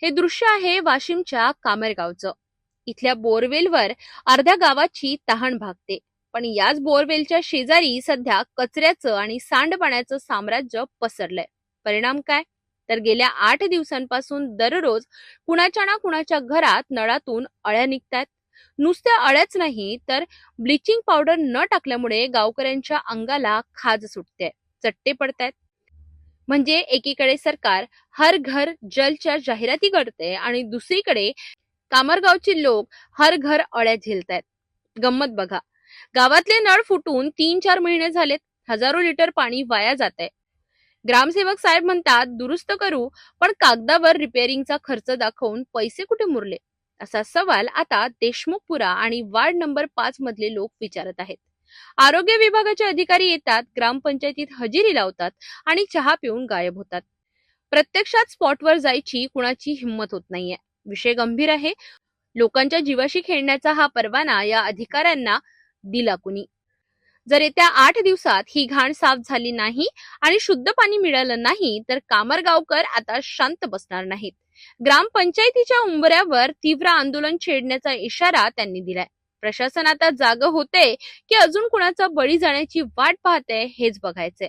हे दृश्य आहे वाशिमच्या कामेरगावचं. इथल्या बोरवेलवर अर्ध्या गावाची तहान भागते. पण याच बोरवेलच्या शेजारी सध्या कचऱ्याचं आणि सांडपाण्याचं साम्राज्य पसरलंय. परिणाम काय? तर गेल्या 8 दिवसांपासून दररोज कुणाच्या ना कुणाच्या घरात नळातून अळ्या निघतायत. नुसत्या अळ्याच नाही तर ब्लिचिंग पावडर न टाकल्यामुळे गावकऱ्यांच्या अंगाला खाज सुटते, चट्टे पडतायत. म्हणजे एकीकडे सरकार हर घर जलच्या जाहिराती करते आणि दुसरीकडे कामरगावचे लोक हर घर अळ्या झेलतायत. गंमत बघा, गावातले नळ फुटून 3-4 महिने झालेत. हजारो लिटर पाणी वाया जात आहे. ग्रामसेवक साहेब म्हणतात दुरुस्त करू, पण कागदावर रिपेअरिंगचा खर्च दाखवून पैसे कुठे मुरले, असा सवाल आता देशमुखपुरा आणि वार्ड नंबर 5 मधले लोक विचारत आहेत. आरोग्य विभागाचे अधिकारी येतात, ग्रामपंचायतीत हजेरी लावतात आणि चहा पिऊन गायब होतात. प्रत्यक्षात स्पॉटवर जायची कुणाची हिंमत होत नाहीये. विषय गंभीर आहे. लोकांच्या जीवाशी खेळण्याचा हा परवाना या अधिकाऱ्यांना दिला कुणी? जर येत्या 8 दिवसात ही घाण साफ झाली नाही आणि शुद्ध पाणी मिळालं नाही तर कामरगावकर आता शांत बसणार नाहीत. ग्रामपंचायतीच्या उंबऱ्यावर तीव्र आंदोलन छेडण्याचा इशारा त्यांनी दिलाय. प्रशासन आता जागं होते की अजून कुणाचा बळी जाण्याची वाट पाहते हेच बघायचंय.